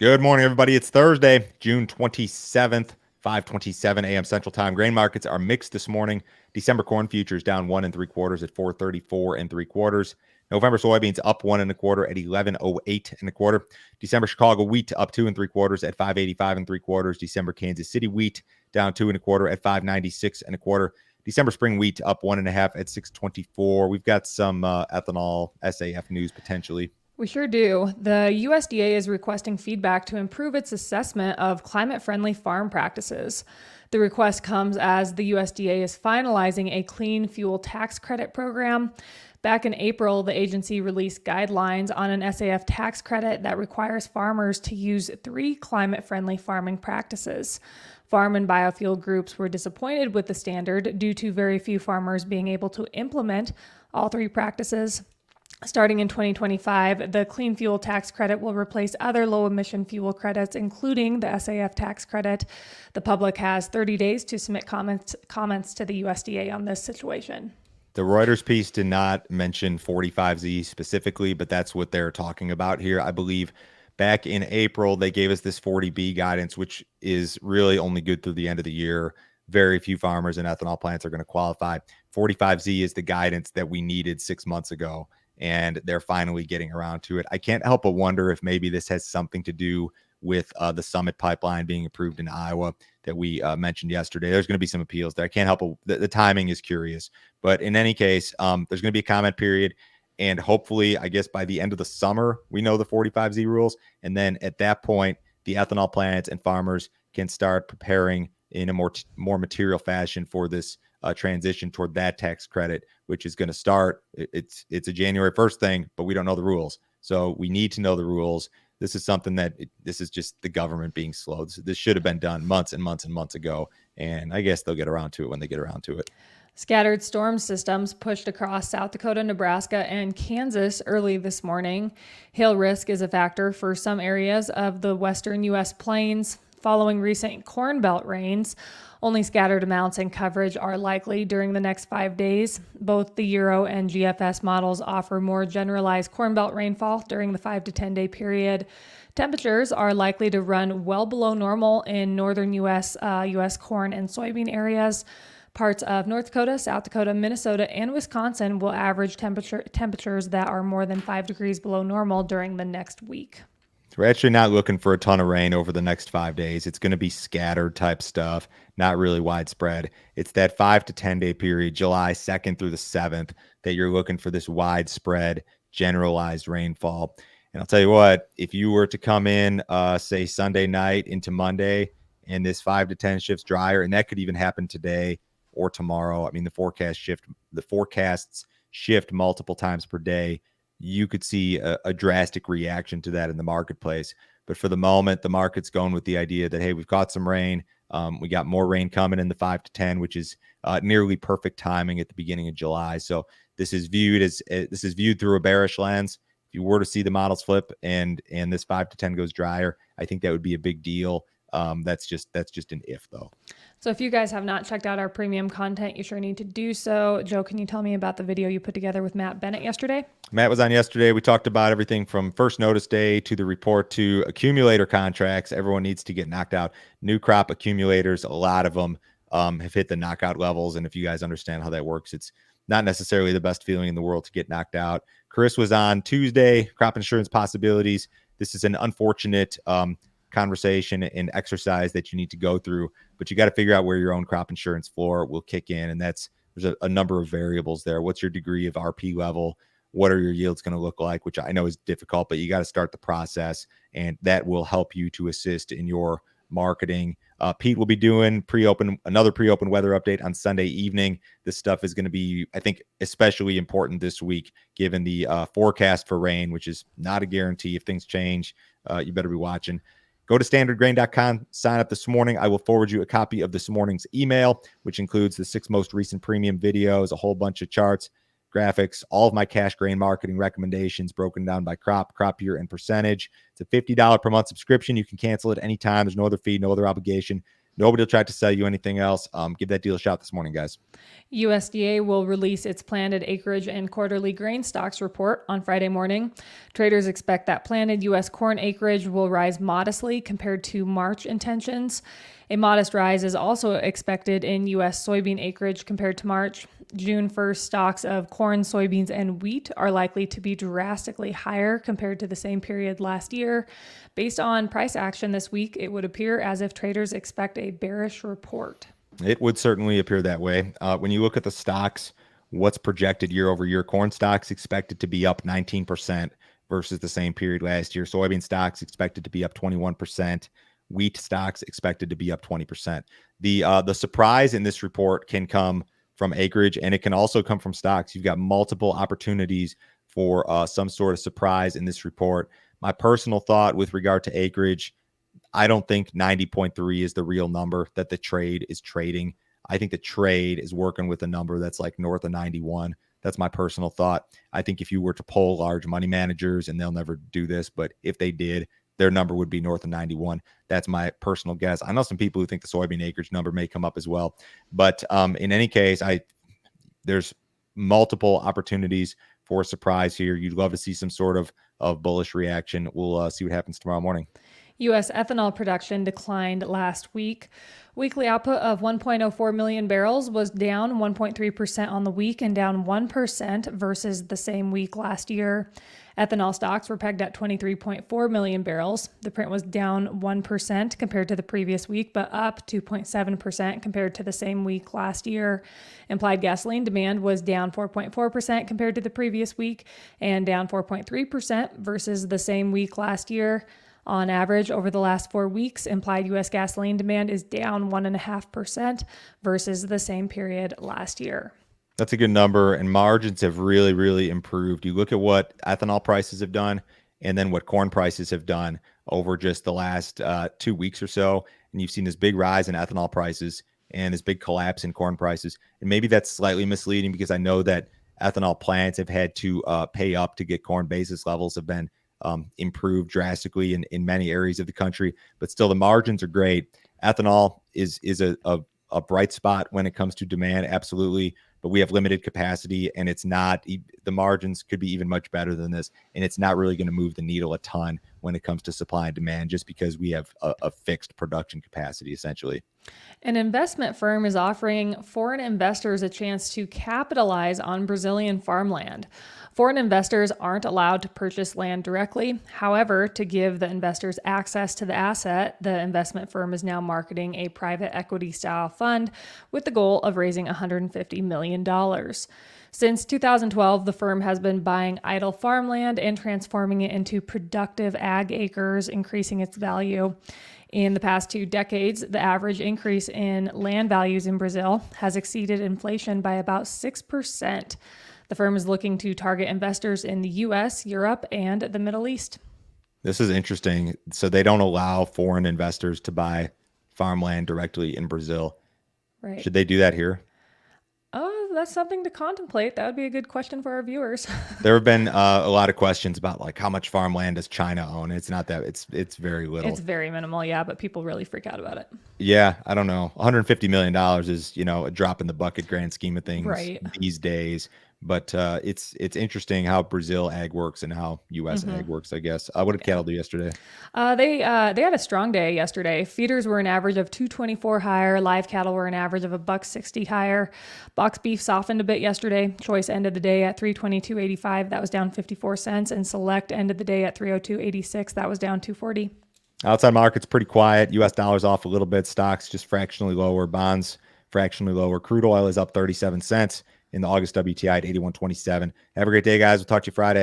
Good morning, everybody. It's Thursday, June 27th, 5:27 a.m. Central Time. Grain markets are mixed this morning. December corn futures down 1 3/4 at 434 3/4. November soybeans up 1 1/4 at 1108 1/4. December Chicago wheat up 2 3/4 at 585 3/4. December Kansas City wheat down 2 1/4 at 596 1/4. December spring wheat up 1.5 at 624. We've got some ethanol SAF news potentially. We sure do. The USDA is requesting feedback to improve its assessment of climate-friendly farm practices. The request comes as the USDA is finalizing a clean fuel tax credit program. Back in April, the agency released guidelines on an SAF tax credit that requires farmers to use 3 climate-friendly farming practices. Farm and biofuel groups were disappointed with the standard due to very few farmers being able to implement all 3 practices. Starting in 2025, the clean fuel tax credit will replace other low-emission fuel credits, including the SAF tax credit. The public has 30 days to submit comments to the USDA on this situation. The Reuters piece did not mention 45Z specifically, but that's what they're talking about here. I believe back in April, they gave us this 40B guidance, which is really only good through the end of the year. Very few farmers and ethanol plants are going to qualify. 45Z is the guidance that we needed 6 months ago, and they're finally getting around to it. I can't help but wonder if maybe this has something to do with the Summit pipeline being approved in Iowa that we mentioned yesterday. There's going to be some appeals there. I can't help but the timing is curious. But in any case, there's going to be a comment period. And hopefully, I guess by the end of the summer, we know the 45Z rules. And then at that point, the ethanol plants and farmers can start preparing in a more material fashion for this transition toward that tax credit, which is going to start. It's a January 1st thing, but we don't know the rules. So we need to know the rules. This is something that this is just the government being slow. This should have been done months and months and months ago. And I guess they'll get around to it when they get around to it. Scattered storm systems pushed across South Dakota, Nebraska, and Kansas early this morning. Hail risk is a factor for some areas of the western U.S. plains. Following recent Corn Belt rains, only scattered amounts and coverage are likely during the next 5 days. Both the Euro and GFS models offer more generalized Corn Belt rainfall during the 5 to 10 day period. Temperatures are likely to run well below normal in northern U.S. corn and soybean areas. Parts of North Dakota, South Dakota, Minnesota, and Wisconsin will average temperatures that are more than 5 degrees below normal during the next week. We're actually not looking for a ton of rain over the next 5 days. It's going to be scattered type stuff, not really widespread. It's that 5 to 10 day period, July 2nd through the 7th, that you're looking for this widespread, generalized rainfall. And I'll tell you what, if you were to come in, say Sunday night into Monday, and this 5 to 10 shifts drier, and that could even happen today or tomorrow. I mean, the forecasts shift multiple times per day. You could see a drastic reaction to that in the marketplace. But for the moment, the market's going with the idea that, hey, we've got some rain. We got more rain coming in the 5 to 10, which is nearly perfect timing at the beginning of July. So this is viewed through a bearish lens. If you were to see the models flip and this 5 to 10 goes drier, I think that would be a big deal. That's just an if, though. So if you guys have not checked out our premium content, you sure need to do so. Joe, can you tell me about the video you put together with Matt Bennett yesterday? Matt was on yesterday. We talked about everything from first notice day to the report to accumulator contracts. Everyone needs to get knocked out. New crop accumulators, a lot of them have hit the knockout levels. And if you guys understand how that works, it's not necessarily the best feeling in the world to get knocked out. Chris was on Tuesday, crop insurance possibilities. This is an unfortunate conversation and exercise that you need to go through, but you got to figure out where your own crop insurance floor will kick in. And there's a number of variables there. What's your degree of RP level? What are your yields going to look like, which I know is difficult, but you got to start the process, and that will help you to assist in your marketing. Pete will be doing another pre-open weather update on Sunday evening. This stuff is going to be, I think, especially important this week, given the forecast for rain, which is not a guarantee. If things change, you better be watching. Go to standardgrain.com, sign up this morning. I will forward you a copy of this morning's email, which includes the 6 most recent premium videos, a whole bunch of charts, graphics, all of my cash grain marketing recommendations broken down by crop year, and percentage. It's a $50 per month subscription. You can cancel it anytime. There's no other fee, no other obligation. Nobody will try to sell you anything else. Give that deal a shot this morning, guys. USDA will release its planted acreage and quarterly grain stocks report on Friday morning. Traders expect that planted U.S. corn acreage will rise modestly compared to March intentions. A modest rise is also expected in U.S. soybean acreage compared to March. June 1st stocks of corn, soybeans, and wheat are likely to be drastically higher compared to the same period last year. Based on price action this week, it would appear as if traders expect a bearish report. It would certainly appear that way. When you look at the stocks, what's projected year over year, corn stocks expected to be up 19% versus the same period last year. Soybean stocks expected to be up 21%. Wheat stocks expected to be up 20%. The surprise in this report can come from acreage, and it can also come from stocks. You've got multiple opportunities for some sort of surprise in this report. My personal thought with regard to acreage, I don't think 90.3 is the real number that the trade is trading. I think the trade is working with a number that's like north of 91. That's my personal thought. I think if you were to poll large money managers, and they'll never do this, but if they did, their number would be north of 91. That's my personal guess. I know some people who think the soybean acreage number may come up as well. But in any case, there's multiple opportunities for a surprise here. You'd love to see some sort of bullish reaction. We'll see what happens tomorrow morning. U.S. ethanol production declined last week. Weekly output of 1.04 million barrels was down 1.3% on the week and down 1% versus the same week last year. Ethanol stocks were pegged at 23.4 million barrels. The print was down 1% compared to the previous week, but up 2.7% compared to the same week last year. Implied gasoline demand was down 4.4% compared to the previous week and down 4.3% versus the same week last year. On average, over the last 4 weeks, implied U.S. gasoline demand is down 1.5% versus the same period last year. That's a good number, and margins have really, really improved. You look at what ethanol prices have done and then what corn prices have done over just the last 2 weeks or so, and you've seen this big rise in ethanol prices and this big collapse in corn prices. And maybe that's slightly misleading because I know that ethanol plants have had to pay up to get corn basis levels have been improved drastically in many areas of the country, but still the margins are great. Ethanol is a bright spot when it comes to demand, absolutely, but we have limited capacity, and it's not, the margins could be even much better than this, and it's not really going to move the needle a ton when it comes to supply and demand, just because we have a fixed production capacity essentially. An investment firm is offering foreign investors a chance to capitalize on Brazilian farmland. Foreign investors aren't allowed to purchase land directly. However, to give the investors access to the asset, the investment firm is now marketing a private equity style fund with the goal of raising $150 million. Since 2012, the firm has been buying idle farmland and transforming it into productive ag acres, increasing its value. In the past 2 decades, the average increase in land values in Brazil has exceeded inflation by about 6%. The firm is looking to target investors in the U.S., Europe, and the Middle East. This is interesting. So they don't allow foreign investors to buy farmland directly in Brazil. Right. Should they do that here? Oh, that's something to contemplate. That would be a good question for our viewers. There have been a lot of questions about like how much farmland does China own? It's not that it's very little. It's very minimal, yeah, but people really freak out about it. Yeah, I don't know. $150 million is, a drop in the bucket grand scheme of things these days. But it's interesting how Brazil ag works and how U.S. ag works, I guess. What did cattle do yesterday? They had a strong day yesterday. Feeders were an average of 224 higher. Live cattle were an average of $160 higher. Box beef softened a bit yesterday. Choice ended the day at 322.85. That was down 54 cents. And select ended the day at 302.86. That was down 240. Outside market's pretty quiet. U.S. dollar's off a little bit. Stocks just fractionally lower. Bonds fractionally lower. Crude oil is up 37 cents in the August WTI at 81.27. Have a great day, guys. We'll talk to you Friday.